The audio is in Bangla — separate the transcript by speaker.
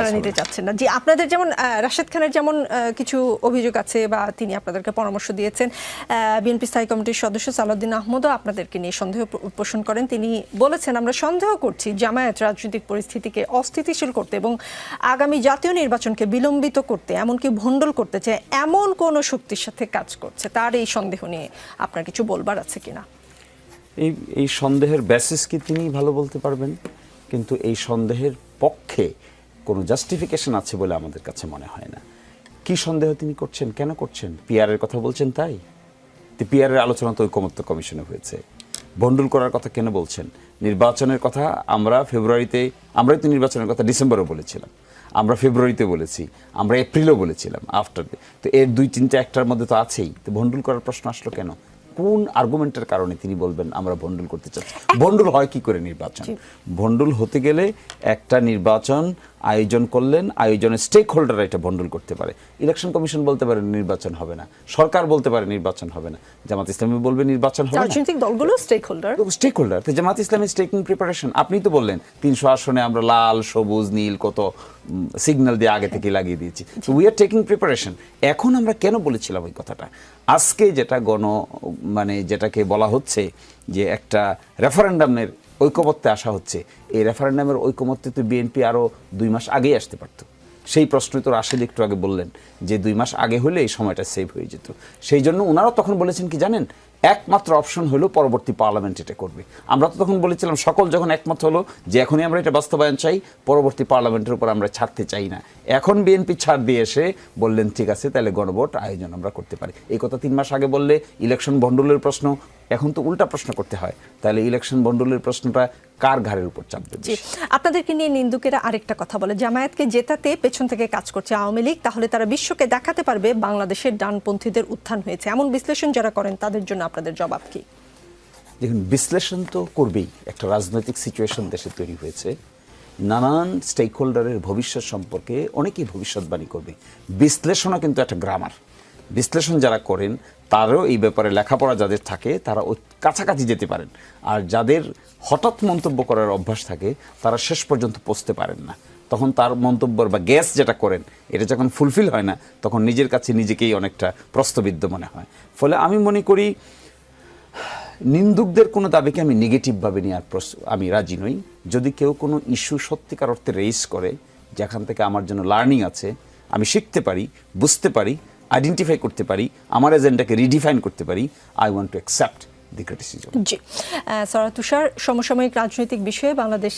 Speaker 1: আপনারা নিতে চাচ্ছেন না। জি, আপনাদের যেমন রাশেদ খানের যেমন কিছু অভিযোগ আছে বা তিনি আপনাদেরকে পরামর্শ দিয়েছেন, বিএনপি স্থায়ী কমিটির সদস্য সালাউদ্দিন আহমদও আপনাদেরকে নিয়ে সন্দেহ পোষণ করেন। তিনি বলেছেন, আমরা সন্দেহ করছি জামায়াত রাজনৈতিক পরিস্থিতিকে অস্থিতিশীল করতে এবং আগামী জাতীয় নির্বাচনকে বিলম্বিত করতে, এমনকি ভণ্ডুল করতে চায় এমন কোন শক্তির সাথে কাজ করছে। তার এই সন্দেহ নিয়ে আপনার কিছু বলবার আছে কিনা?
Speaker 2: এই সন্দেহের বেসিস কি তিনি ভালো বলতে পারবেন, কিন্তু এই সন্দেহের পক্ষে কোনো জাস্টিফিকেশন আছে বলে আমাদের কাছে মনে হয় না। কি সন্দেহ তিনি করছেন, কেন করছেন? পিআরের কথা বলছেন তাই? পিআরের আলোচনা তো ঐকমত্য কমিশনে হয়েছে। ভণ্ডুল করার কথা কেন বলছেন? নির্বাচনের কথা আমরাই তো নির্বাচনের কথা ডিসেম্বরেও বলেছিলাম, আমরা ফেব্রুয়ারিতে বলেছি, আমরা এপ্রিলেও বলেছিলাম আফটার। তো এর 2-3টা একটার মধ্যে তো আছেই। তো ভণ্ডুল করার প্রশ্ন আসলো কেন? কোন আর্গুমেন্টের কারণে তিনি বলবেন আমরা ভণ্ডুল করতে চাচ্ছি? ভণ্ডুল হয় কি করে নির্বাচন? ভণ্ডুল হতে গেলে একটা নির্বাচন আয়োজন করলেন, আয়োজনের স্টেক হোল্ডাররা এটা ভণ্ডুল করতে পারে। ইলেকশন কমিশন বলতে পারে নির্বাচন হবে না, সরকার বলতে পারে নির্বাচন হবে না, জামাত ইসলামী বলবে নির্বাচন হবে না।
Speaker 1: রাজনৈতিক দলগুলো স্টেক হোল্ডার।
Speaker 2: তো জামাত ইসলামী স্টেকিং প্রিপারেশন। আপনিই তো বললেন 300 আসনে আমরা লাল, সবুজ, নীল কত সিগন্যাল দিয়ে আগে থেকে লাগিয়ে দিয়েছি। তো উই আর টেকিং প্রিপারেশন। এখন আমরা কেন বলেছিলাম ওই কথাটা? আজকে যেটা যেটাকে বলা হচ্ছে যে একটা রেফারেন্ডামের ঐকমত্যে আসা হচ্ছে, এই রেফারেন্ডামের ঐকমত্যে তো বিএনপি আরও 2 মাস আগেই আসতে পারত। সেই প্রশ্নই তো রাশেদ একটু আগে বললেন যে 2 মাস আগে হলে এই সময়টা সেভ হয়ে যেত। সেই জন্য ওনারাও তখন বলেছেন কি জানেন, একমাত্র অপশন হলো পরবর্তী পার্লামেন্ট এটা করবে। আমরা তো তখন বলেছিলাম, সকল যখন একমত হলো যে এখনই আমরা এটা বাস্তবায়ন চাই, পরবর্তী পার্লামেন্টের উপর আমরা ছাড়তে চাই না। এখন বিএনপি ছাড় দিয়ে এসে বললেন ঠিক আছে তাহলে গণভোট আয়োজন আমরা করতে পারি। এই কথা 3 মাস আগে বললে ইলেকশন ভণ্ডুলের প্রশ্ন, এখন তো উল্টা প্রশ্ন করতে হয়। তাহলে ইলেকশন ভণ্ডুলের প্রশ্নটা কার ঘাড়ের উপর চাপবে?
Speaker 1: আপনাদেরকে নিয়ে নিন্দুকেরা আরেকটা কথা বলে, জামায়াতকে জেতাতে পেছন থেকে কাজ করছে আওয়ামী লীগ, তাহলে তারা বিশ্বকে দেখাতে পারবে বাংলাদেশের ডানপন্থীদের উত্থান হয়েছে। এমন বিশ্লেষণ যারা করেন তাদের জন্য আপনাদের জবাব কি?
Speaker 2: দেখুন, বিশ্লেষণ তো করবেই। একটা রাজনৈতিক সিচুয়েশন দেশে তৈরি হয়েছে, নানান স্টেক হোল্ডারের ভবিষ্যৎ সম্পর্কে অনেকেই ভবিষ্যৎবাণী করবে। বিশ্লেষণও কিন্তু একটা গ্রামার। বিশ্লেষণ যারা করেন তারও এই ব্যাপারে লেখাপড়া যাদের থাকে তারা ওই কাছাকাছি যেতে পারেন, আর যাদের হঠাৎ মন্তব্য করার অভ্যাস থাকে তারা শেষ পর্যন্ত পৌঁছতে পারেন না। তখন তার মন্তব্য বা গ্যাস যেটা করেন এটা যখন ফুলফিল হয় না, তখন নিজের কাছে নিজেকেই অনেকটা প্রশ্নবিদ্ধ মনে হয়। ফলে আমি মনে করি নিন্দুকদের কোনো দাবিকে আমি নেগেটিভভাবে নেওয়ার আমি রাজি নই। যদি কেউ কোনো ইস্যু সত্যিকার অর্থে রেইজ করে যেখান থেকে আমার জন্য লার্নিং আছে, আমি শিখতে পারি, বুঝতে পারি, আইডেন্টিফাই করতে পারি, আমার এজেন্ডাকে রিডিফাইন করতে পারি, I want to accept the criticism.
Speaker 1: জি, সরা তুষার, সমসাময়িক রাজনৈতিক বিষয়ে বাংলাদেশ